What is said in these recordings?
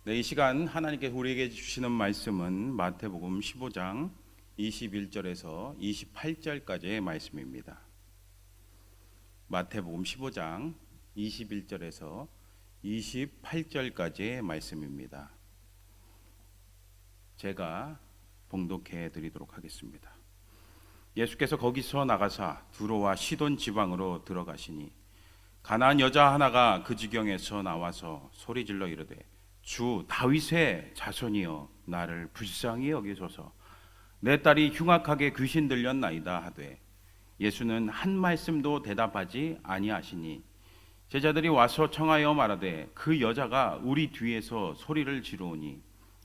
네, 이 시간 하나님께서 우리에게 주시는 말씀은 마태복음 15장 21절에서 28절까지의 말씀입니다. 마태복음 15장 21절에서 28절까지의 말씀입니다. 제가 봉독해 드리도록 하겠습니다. 예수께서 거기서 나가사 두로와 시돈 지방으로 들어가시니 가나안 여자 하나가 그 지경에서 나와서 소리질러 이르되 주 다윗의 자손이여 나를 불쌍히 여기소서 내 딸이 흉악하게 귀신 들렸나이다 하되 예수는 한 말씀도 대답하지 아니하시니 제자들이 와서 청하여 말하되 그 여자가 우리 뒤에서 소리를 지르오니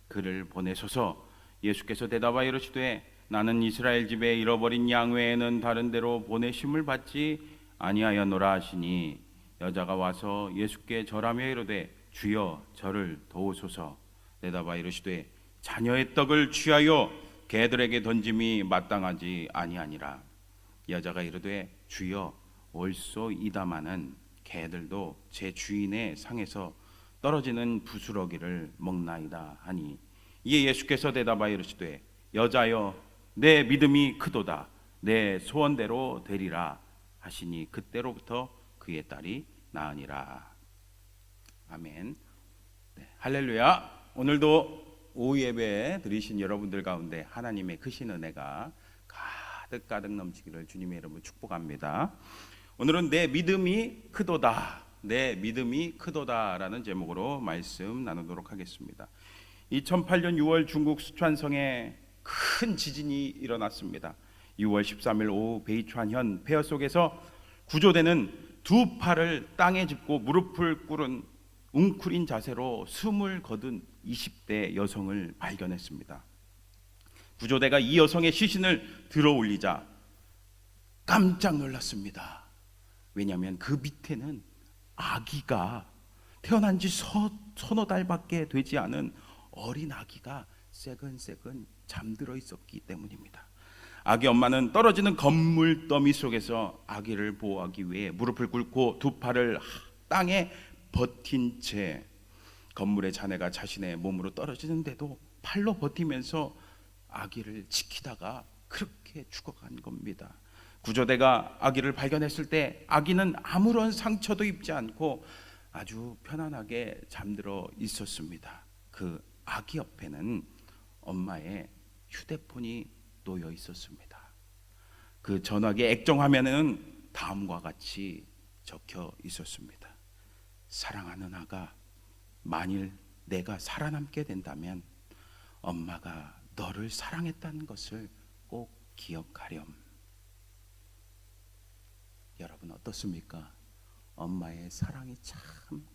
그를 보내소서. 예수께서 대답하여 이르시되 나는 이스라엘 집에 잃어버린 양 외에는 다른 데로 보내심을 받지 아니하였노라 하시니 여자가 와서 예수께 절하며 이르되 주여 저를 도우소서. 대답하여 이르시되 자녀의 떡을 취하여 개들에게 던짐이 마땅하지 아니하니라. 여자가 이르되 주여 올소이다마는 개들도 제 주인의 상에서 떨어지는 부스러기를 먹나이다 하니 이에 예수께서 대답하여 이르시되 여자여 내 믿음이 크도다 내 소원대로 되리라 하시니 그때로부터 그의 딸이 나으니라. 아멘. 네, 할렐루야. 오늘도 오후 예배 드리신 여러분들 가운데 하나님의 크신 은혜가 가득 넘치기를 주님의 이름으로 축복합니다. 오늘은 내 믿음이 크도다, 내 믿음이 크도다라는 제목으로 말씀 나누도록 하겠습니다. 2008년 6월 중국 수촨성에 큰 지진이 일어났습니다. 6월 13일 오후 베이촨현 폐허 속에서 구조대는 두 팔을 땅에 짚고 무릎을 꿇은 웅크린 자세로 숨을 거둔 20대 여성을 발견했습니다. 구조대가 이 여성의 시신을 들어 올리자 깜짝 놀랐습니다. 왜냐하면 그 밑에는 아기가 태어난 지 서너 달밖에 되지 않은 어린 아기가 새근새근 잠들어 있었기 때문입니다. 아기 엄마는 떨어지는 건물 더미 속에서 아기를 보호하기 위해 무릎을 꿇고 두 팔을 땅에 버틴 채 건물의 자네가 자신의 몸으로 떨어지는데도 팔로 버티면서 아기를 지키다가 그렇게 죽어간 겁니다. 구조대가 아기를 발견했을 때 아기는 아무런 상처도 입지 않고 아주 편안하게 잠들어 있었습니다. 그 아기 옆에는 엄마의 휴대폰이 놓여 있었습니다. 그 전화기의 액정 화면에는 다음과 같이 적혀 있었습니다. 사랑하는 아가, 만일 내가 살아남게 된다면 엄마가 너를 사랑했다는 것을 꼭 기억하렴. 여러분 어떻습니까? 엄마의 사랑이 참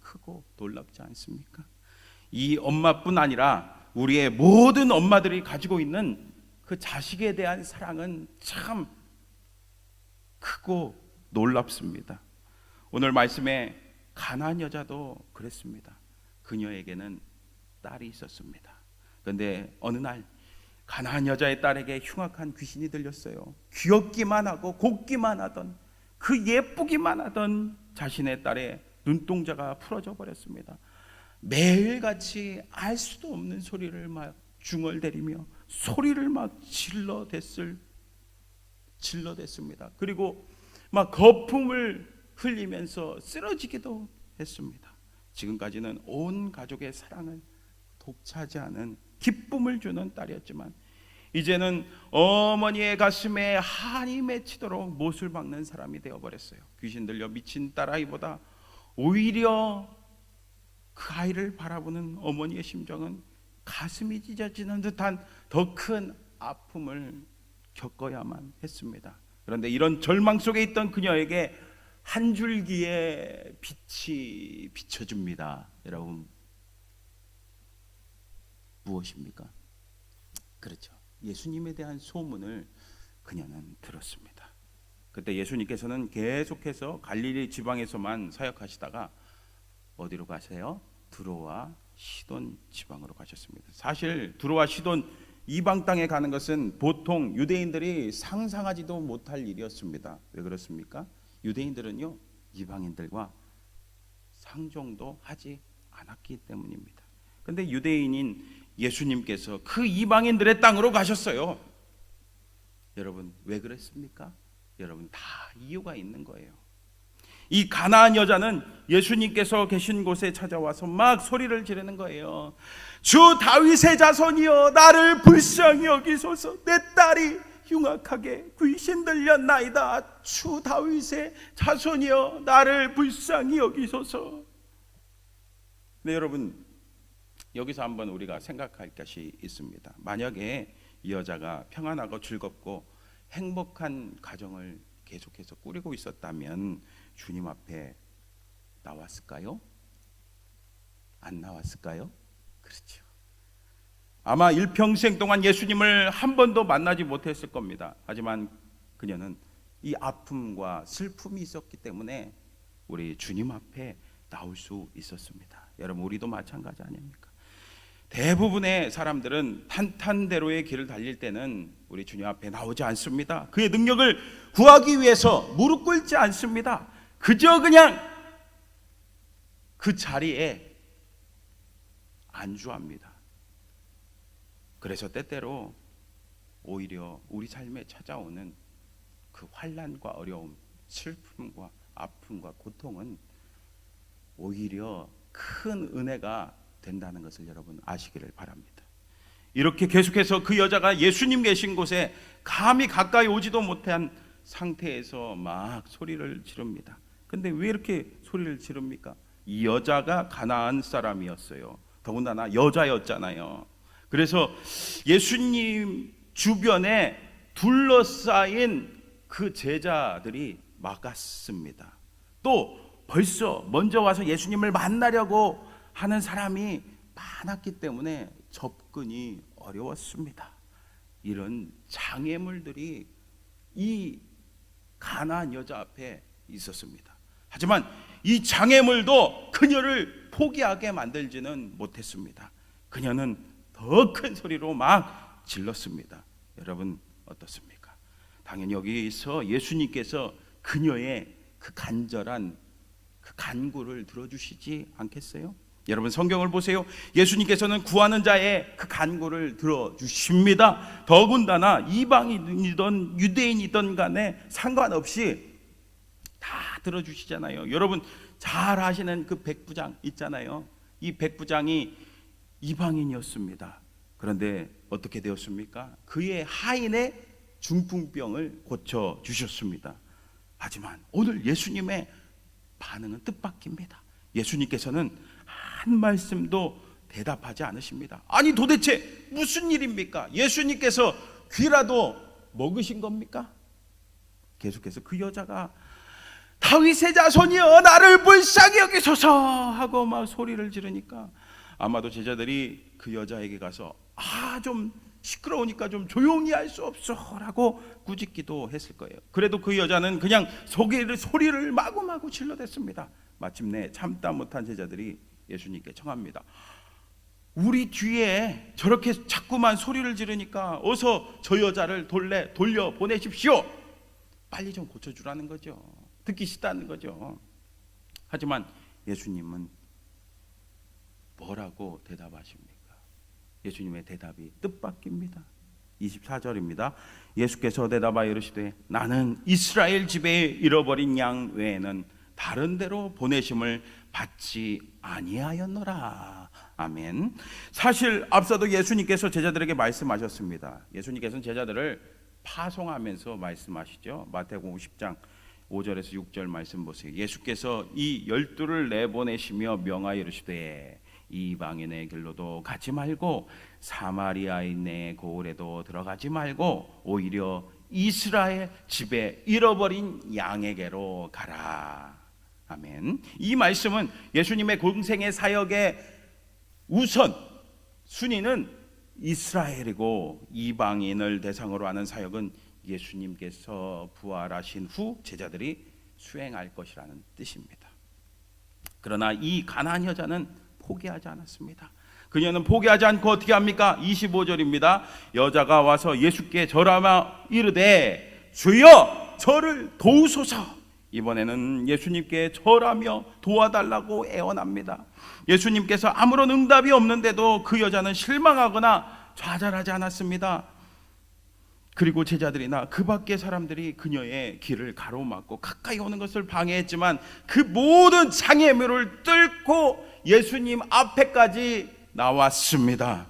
크고 놀랍지 않습니까? 이 엄마뿐 아니라 우리의 모든 엄마들이 가지고 있는 그 자식에 대한 사랑은 참 크고 놀랍습니다. 오늘 말씀에 가나안 여자도 그랬습니다. 그녀에게는 딸이 있었습니다. 그런데 어느 날 가나안 여자의 딸에게 흉악한 귀신이 들렸어요. 귀엽기만 하고 곱기만 하던 그 예쁘기만 하던 자신의 딸의 눈동자가 풀어져 버렸습니다. 매일같이 알 수도 없는 소리를 막 중얼대리며 소리를 막 질러댔습니다. 그리고 막 거품을 흘리면서 쓰러지기도 했습니다. 지금까지는 온 가족의 사랑을 독차지하는 기쁨을 주는 딸이었지만 이제는 어머니의 가슴에 한이 맺히도록 못을 박는 사람이 되어버렸어요. 귀신 들려 미친 딸아이보다 오히려 그 아이를 바라보는 어머니의 심정은 가슴이 찢어지는 듯한 더 큰 아픔을 겪어야만 했습니다. 그런데 이런 절망 속에 있던 그녀에게 한 줄기의 빛이 비춰집니다. 여러분 무엇입니까? 그렇죠. 예수님에 대한 소문을 그녀는 들었습니다. 그때 예수님께서는 계속해서 갈릴리 지방에서만 사역하시다가 어디로 가세요? 두로와 시돈 지방으로 가셨습니다. 사실 두로와 시돈 이방 땅에 가는 것은 보통 유대인들이 상상하지도 못할 일이었습니다. 왜 그렇습니까? 유대인들은요 이방인들과 상종도 하지 않았기 때문입니다. 근데 유대인인 예수님께서 그 이방인들의 땅으로 가셨어요. 여러분 왜 그랬습니까? 여러분 다 이유가 있는 거예요. 이 가나안 여자는 예수님께서 계신 곳에 찾아와서 막 소리를 지르는 거예요. 주 다윗의 자손이여 나를 불쌍히 여기소서. 내 딸이 흉악하게 귀신 들렸나이다. 주 다윗의 자손이여 나를 불쌍히 여기소서. 네, 여러분 여기서 한번 우리가 생각할 것이 있습니다. 만약에 이 여자가 평안하고 즐겁고 행복한 가정을 계속해서 꾸리고 있었다면 주님 앞에 나왔을까요? 안 나왔을까요? 그렇죠. 아마 일평생 동안 예수님을 한 번도 만나지 못했을 겁니다. 하지만 그녀는 이 아픔과 슬픔이 있었기 때문에 우리 주님 앞에 나올 수 있었습니다. 여러분 우리도 마찬가지 아닙니까? 대부분의 사람들은 탄탄대로의 길을 달릴 때는 우리 주님 앞에 나오지 않습니다. 그의 능력을 구하기 위해서 무릎 꿇지 않습니다. 그저 그냥 그 자리에 안주합니다. 그래서 때때로 오히려 우리 삶에 찾아오는 그 환난과 어려움, 슬픔과 아픔과 고통은 오히려 큰 은혜가 된다는 것을 여러분 아시기를 바랍니다. 이렇게 계속해서 그 여자가 예수님 계신 곳에 감히 가까이 오지도 못한 상태에서 막 소리를 지릅니다. 근데 왜 이렇게 소리를 지릅니까? 이 여자가 가나안 사람이었어요. 더군다나 여자였잖아요. 그래서 예수님 주변에 둘러싸인 그 제자들이 막았습니다. 또 벌써 먼저 와서 예수님을 만나려고 하는 사람이 많았기 때문에 접근이 어려웠습니다. 이런 장애물들이 이 가나안 여자 앞에 있었습니다. 하지만 이 장애물도 그녀를 포기하게 만들지는 못했습니다. 그녀는 더 큰 소리로 막 질렀습니다. 여러분 어떻습니까? 당연히 여기서 예수님께서 그녀의 그 간절한 그 간구를 들어주시지 않겠어요? 여러분 성경을 보세요. 예수님께서는 구하는 자의 그 간구를 들어주십니다. 더군다나 이방인이든 유대인이든 간에 상관없이 다 들어주시잖아요. 여러분 잘 아시는 그 백부장 있잖아요. 이 백부장이 이방인이었습니다. 그런데 어떻게 되었습니까? 그의 하인의 중풍병을 고쳐주셨습니다. 하지만 오늘 예수님의 반응은 뜻밖입니다. 예수님께서는 한 말씀도 대답하지 않으십니다. 아니 도대체 무슨 일입니까? 예수님께서 귀라도 먹으신 겁니까? 계속해서 그 여자가 다윗의 자손이여 나를 불쌍히 여기소서 하고 막 소리를 지르니까 아마도 제자들이 그 여자에게 가서 좀 시끄러우니까 좀 조용히 할 수 없어 라고 꾸짖기도 했을 거예요. 그래도 그 여자는 그냥 소리를 마구마구 질러댔습니다. 마침내 참다 못한 제자들이 예수님께 청합니다. 우리 뒤에 저렇게 자꾸만 소리를 지르니까 어서 저 여자를 돌려 보내십시오. 빨리 좀 고쳐주라는 거죠. 듣기 싫다는 거죠. 하지만 예수님은 뭐라고 대답하십니까? 예수님의 대답이 뜻밖입니다. 24절입니다. 예수께서 대답하여 이르시되 나는 이스라엘 집에 잃어버린 양 외에는 다른 데로 보내심을 받지 아니하였노라. 아멘. 사실 앞서도 예수님께서 제자들에게 말씀하셨습니다. 예수님께서는 제자들을 파송하면서 말씀하시죠. 마태복음 10장 5절에서 6절 말씀 보세요. 예수께서 이 12를 내보내시며 명하여 이르시되 이방인의 길로도 가지 말고 사마리아인의 고을에도 들어가지 말고 오히려 이스라엘 집에 잃어버린 양에게로 가라. 아멘. 이 말씀은 예수님의 공생의 사역의 우선 순위는 이스라엘이고 이방인을 대상으로 하는 사역은 예수님께서 부활하신 후 제자들이 수행할 것이라는 뜻입니다. 그러나 이 가나안 여자는 포기하지 않았습니다. 그녀는 포기하지 않고 어떻게 합니까? 25절입니다. 여자가 와서 예수께 절하며 이르되 주여 저를 도우소서. 이번에는 예수님께 절하며 도와달라고 애원합니다. 예수님께서 아무런 응답이 없는데도 그 여자는 실망하거나 좌절하지 않았습니다. 그리고 제자들이나 그 밖의 사람들이 그녀의 길을 가로막고 가까이 오는 것을 방해했지만 그 모든 장애물을 뚫고 예수님 앞에까지 나왔습니다.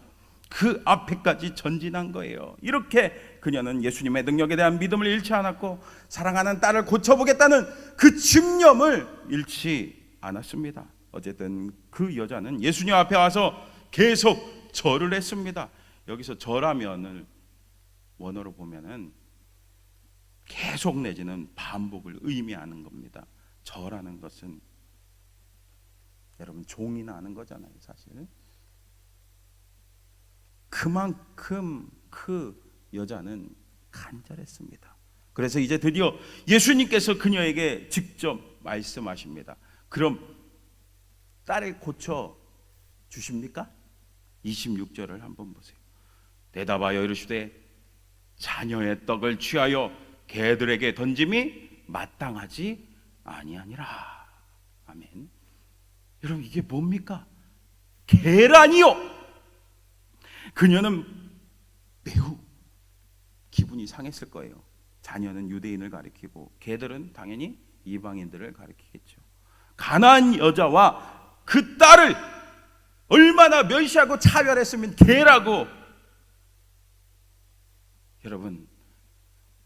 그 앞에까지 전진한 거예요. 이렇게 그녀는 예수님의 능력에 대한 믿음을 잃지 않았고 사랑하는 딸을 고쳐보겠다는 그 집념을 잃지 않았습니다. 어쨌든 그 여자는 예수님 앞에 와서 계속 절을 했습니다. 여기서 절하면을 원어로 보면은 계속 내지는 반복을 의미하는 겁니다. 절하는 것은 여러분 종이나 하는 거잖아요. 사실 그만큼 그 여자는 간절했습니다. 그래서 이제 드디어 예수님께서 그녀에게 직접 말씀하십니다. 그럼 딸을 고쳐 주십니까? 26절을 한번 보세요. 대답하여 이르시되 자녀의 떡을 취하여 개들에게 던짐이 마땅하지 아니하니라. 아멘. 여러분 이게 뭡니까? 개라니요. 그녀는 매우 기분이 상했을 거예요. 자녀는 유대인을 가리키고 개들은 당연히 이방인들을 가리키겠죠. 가나안 여자와 그 딸을 얼마나 멸시하고 차별했으면 개라고. 여러분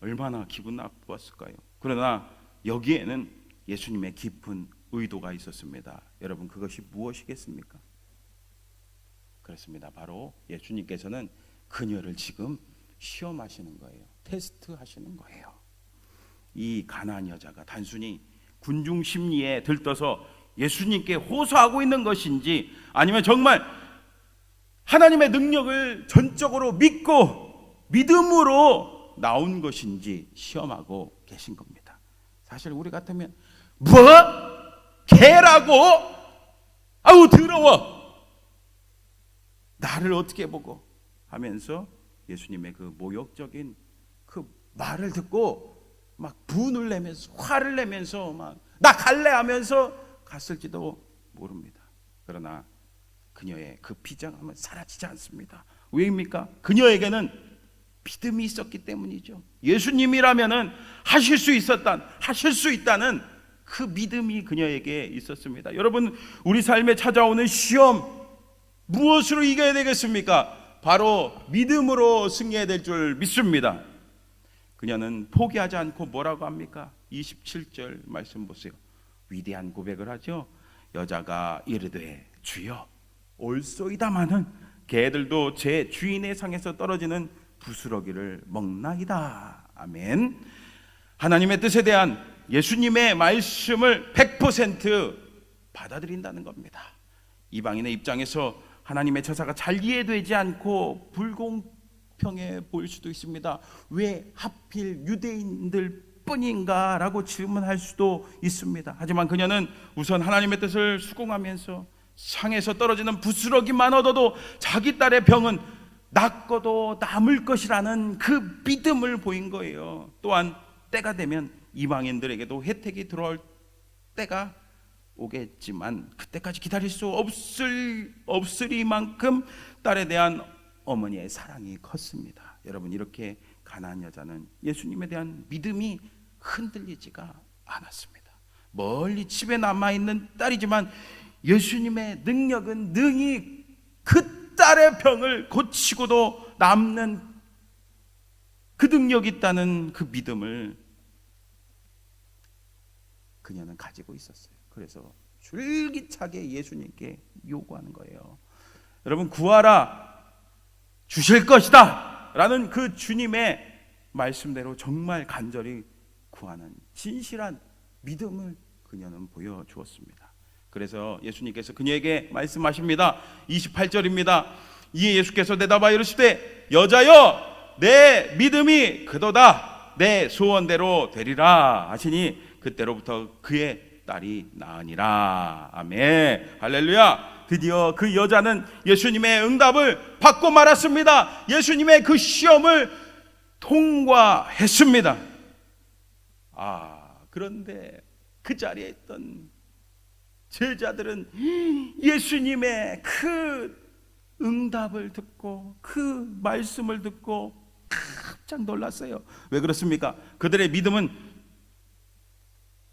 얼마나 기분 나빴을까요? 그러나 여기에는 예수님의 깊은 의도가 있었습니다. 여러분 그것이 무엇이겠습니까? 그렇습니다. 바로 예수님께서는 그녀를 지금 시험하시는 거예요. 테스트하시는 거예요. 이 가나안 여자가 단순히 군중 심리에 들떠서 예수님께 호소하고 있는 것인지 아니면 정말 하나님의 능력을 전적으로 믿고 믿음으로 나온 것인지 시험하고 계신 겁니다. 사실 우리 같으면 뭐? 개라고? 아우 더러워. 나를 어떻게 보고 하면서 예수님의 그 모욕적인 그 말을 듣고 막 분을 내면서 화를 내면서 막 나 갈래 하면서 갔을지도 모릅니다. 그러나 그녀의 그 비장함은 사라지지 않습니다. 왜입니까? 그녀에게는 믿음이 있었기 때문이죠. 예수님이라면은 하실 수 있다는 그 믿음이 그녀에게 있었습니다. 여러분 우리 삶에 찾아오는 시험 무엇으로 이겨야 되겠습니까? 바로 믿음으로 승리해야 될 줄 믿습니다. 그녀는 포기하지 않고 뭐라고 합니까? 27절 말씀 보세요. 위대한 고백을 하죠. 여자가 이르되 주여 올소이다마는 개들도 제 주인의 상에서 떨어지는 부스러기를 먹나이다. 아멘. 하나님의 뜻에 대한 예수님의 말씀을 100% 받아들인다는 겁니다. 이방인의 입장에서 하나님의 처사가 잘 이해되지 않고 불공평해 보일 수도 있습니다. 왜 하필 유대인들 뿐인가 라고 질문할 수도 있습니다. 하지만 그녀는 우선 하나님의 뜻을 수긍하면서 상에서 떨어지는 부스러기만 얻어도 자기 딸의 병은 낫고도 남을 것이라는 그 믿음을 보인 거예요. 또한 때가 되면 이방인들에게도 혜택이 들어올 때가 오겠지만 그때까지 기다릴 수 없으리만큼 딸에 대한 어머니의 사랑이 컸습니다. 여러분 이렇게 가나안 여자는 예수님에 대한 믿음이 흔들리지가 않았습니다. 멀리 집에 남아있는 딸이지만 예수님의 능력은 능히 그 딸의 병을 고치고도 남는 그 능력이 있다는 그 믿음을 그녀는 가지고 있었어요. 그래서 줄기차게 예수님께 요구하는 거예요. 여러분 구하라 주실 것이다 라는 그 주님의 말씀대로 정말 간절히 구하는 진실한 믿음을 그녀는 보여주었습니다. 그래서 예수님께서 그녀에게 말씀하십니다. 28절입니다. 이에 예수께서 대답하여 이르시되 여자여 내 믿음이 그도다 내 소원대로 되리라 하시니 그때로부터 그의 딸이 나으니라. 아멘. 할렐루야. 드디어 그 여자는 예수님의 응답을 받고 말았습니다. 예수님의 그 시험을 통과했습니다. 그런데 그 자리에 있던 제자들은 예수님의 그 응답을 듣고 그 말씀을 듣고 깜짝 놀랐어요. 왜 그렇습니까? 그들의 믿음은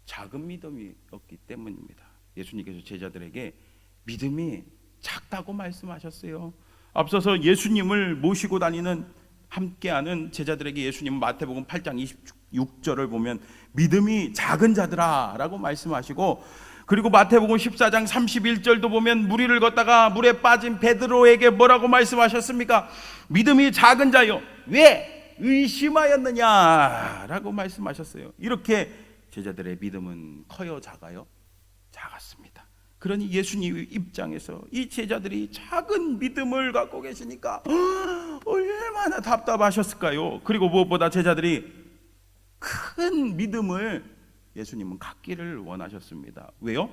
작은 믿음이었기 때문입니다. 예수님께서 제자들에게 믿음이 작다고 말씀하셨어요. 앞서서 예수님을 모시고 다니는 함께하는 제자들에게 예수님은 마태복음 8장 26절을 보면 믿음이 작은 자들아 라고 말씀하시고, 그리고 마태복음 14장 31절도 보면 무리를 걷다가 물에 빠진 베드로에게 뭐라고 말씀하셨습니까? 믿음이 작은 자요 왜 의심하였느냐 라고 말씀하셨어요. 이렇게 제자들의 믿음은 커요 작아요? 작았습니다. 그러니 예수님 입장에서 이 제자들이 작은 믿음을 갖고 계시니까 얼마나 답답하셨을까요? 그리고 무엇보다 제자들이 큰 믿음을 예수님은 갖기를 원하셨습니다. 왜요?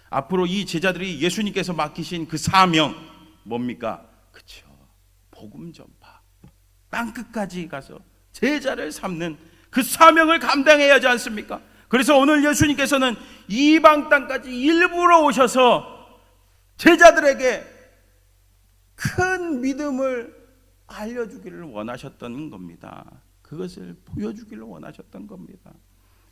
앞으로 이 제자들이 예수님께서 맡기신 그 사명 뭡니까? 그렇죠. 복음 전파. 땅끝까지 가서 제자를 삼는 그 사명을 감당해야 하지 않습니까? 그래서 오늘 예수님께서는 이방 땅까지 일부러 오셔서 제자들에게 큰 믿음을 알려주기를 원하셨던 겁니다. 그것을 보여주기를 원하셨던 겁니다.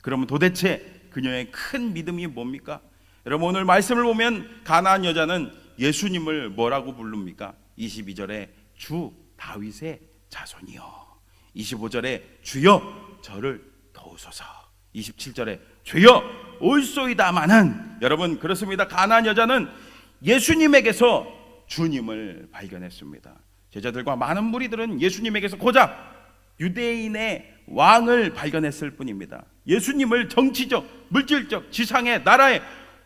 그러면 도대체 그녀의 큰 믿음이 뭡니까? 여러분 오늘 말씀을 보면 가나안 여자는 예수님을 뭐라고 부릅니까? 22절에 주 다윗의 자손이요, 25절에 주여 저를 도우소서, 27절에 주여 올소이다마는, 여러분 그렇습니다. 가나안 여자는 예수님에게서 주님을 발견했습니다. 제자들과 많은 무리들은 예수님에게서 고작 유대인의 왕을 발견했을 뿐입니다. 예수님을 정치적, 물질적, 지상의 나라의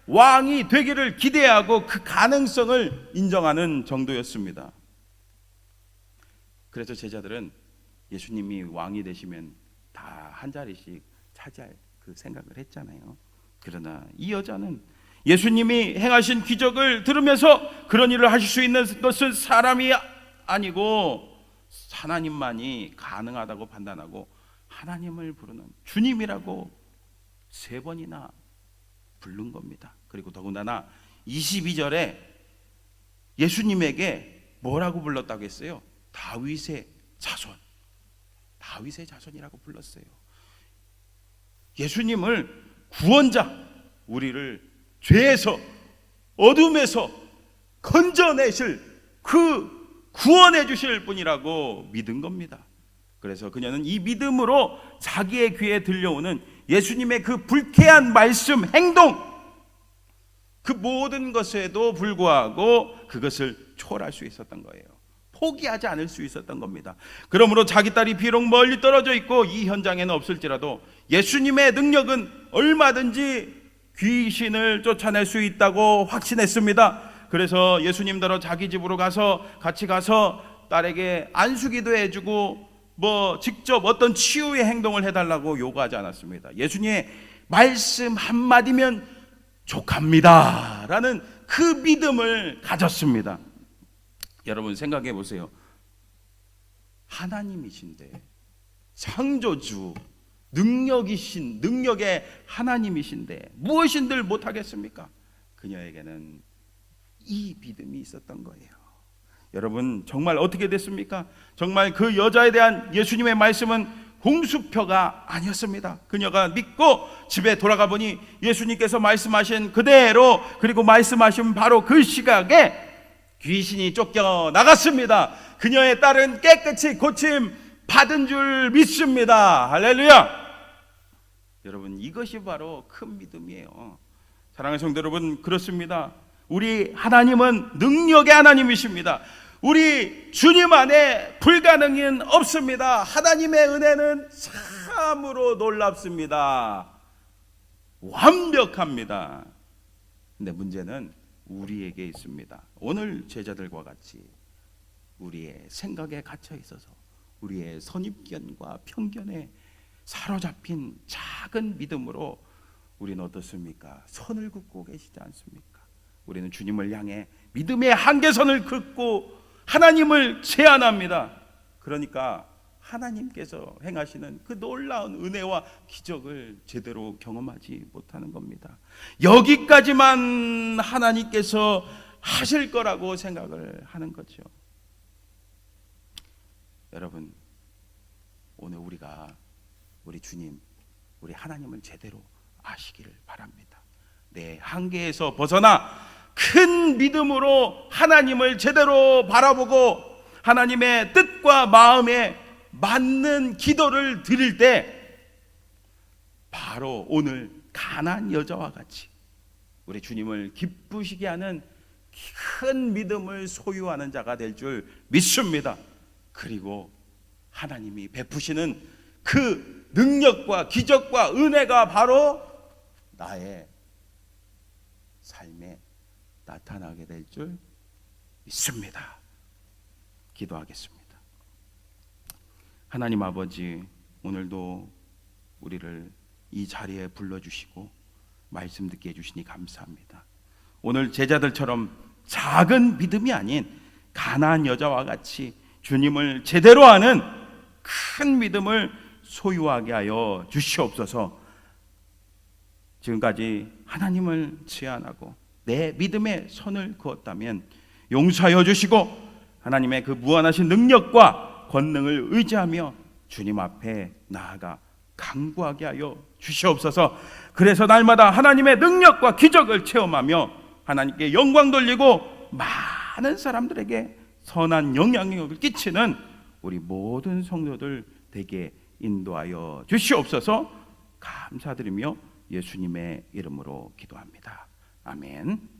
왕이 되기를 기대하고 그 가능성을 인정하는 정도였습니다. 그래서 제자들은 예수님이 왕이 되시면 다 한 자리씩 차지할 그 생각을 했잖아요. 그러나 이 여자는 예수님이 행하신 기적을 들으면서 그런 일을 하실 수 있는 것은 사람이 아니고 하나님만이 가능하다고 판단하고 하나님을 부르는 주님이라고 3번이나 부른 겁니다. 그리고 더군다나 22절에 예수님에게 뭐라고 불렀다고 했어요? 다윗의 자손, 다윗의 자손이라고 불렀어요. 예수님을 구원자, 우리를 죄에서 어둠에서 건져내실 그 구원해 주실 분이라고 믿은 겁니다. 그래서 그녀는 이 믿음으로 자기의 귀에 들려오는 예수님의 그 불쾌한 말씀, 행동, 그 모든 것에도 불구하고 그것을 초월할 수 있었던 거예요. 포기하지 않을 수 있었던 겁니다. 그러므로 자기 딸이 비록 멀리 떨어져 있고 이 현장에는 없을지라도 예수님의 능력은 얼마든지 귀신을 쫓아낼 수 있다고 확신했습니다. 그래서 예수님더러 자기 집으로 가서 같이 가서 딸에게 안수기도 해주고 직접 어떤 치유의 행동을 해달라고 요구하지 않았습니다. 예수님의 말씀 한마디면 족합니다 라는 그 믿음을 가졌습니다. 여러분 생각해 보세요. 하나님이신데, 창조주, 능력의 하나님이신데 무엇인들 못하겠습니까? 그녀에게는 이 믿음이 있었던 거예요. 여러분 정말 어떻게 됐습니까? 정말 그 여자에 대한 예수님의 말씀은 공수표가 아니었습니다. 그녀가 믿고 집에 돌아가 보니 예수님께서 말씀하신 그대로, 그리고 말씀하신 바로 그 시각에 귀신이 쫓겨나갔습니다. 그녀의 딸은 깨끗이 고침 받은 줄 믿습니다. 할렐루야. 여러분 이것이 바로 큰 믿음이에요. 사랑하는 성도 여러분, 그렇습니다. 우리 하나님은 능력의 하나님이십니다. 우리 주님 안에 불가능은 없습니다. 하나님의 은혜는 참으로 놀랍습니다. 완벽합니다. 근데 문제는 우리에게 있습니다. 오늘 제자들과 같이 우리의 생각에 갇혀 있어서 우리의 선입견과 편견에 사로잡힌 작은 믿음으로 우리는 어떻습니까? 선을 긋고 계시지 않습니까? 우리는 주님을 향해 믿음의 한계선을 긋고 하나님을 제안합니다. 그러니까 하나님께서 행하시는 그 놀라운 은혜와 기적을 제대로 경험하지 못하는 겁니다. 여기까지만 하나님께서 하실 거라고 생각을 하는 거죠. 여러분, 오늘 우리가 우리 주님, 우리 하나님을 제대로 아시기를 바랍니다. 내 한계에서 벗어나 큰 믿음으로 하나님을 제대로 바라보고 하나님의 뜻과 마음에 맞는 기도를 드릴 때 바로 오늘 가나안 여자와 같이 우리 주님을 기쁘시게 하는 큰 믿음을 소유하는 자가 될 줄 믿습니다. 그리고 하나님이 베푸시는 그 능력과 기적과 은혜가 바로 나의 삶에 나타나게 될 줄 믿습니다. 기도하겠습니다. 하나님 아버지, 오늘도 우리를 이 자리에 불러주시고 말씀 듣게 해주시니 감사합니다. 오늘 제자들처럼 작은 믿음이 아닌 가나안 여자와 같이 주님을 제대로 아는 큰 믿음을 소유하게 하여 주시옵소서. 지금까지 하나님을 제안하고 내 믿음에 선을 그었다면 용서하여 주시고 하나님의 그 무한하신 능력과 권능을 의지하며 주님 앞에 나아가 간구하게 하여 주시옵소서. 그래서 날마다 하나님의 능력과 기적을 체험하며 하나님께 영광 돌리고 많은 사람들에게 선한 영향력을 끼치는 우리 모든 성도들 되게 인도하여 주시옵소서. 감사드리며 예수님의 이름으로 기도합니다. 아멘.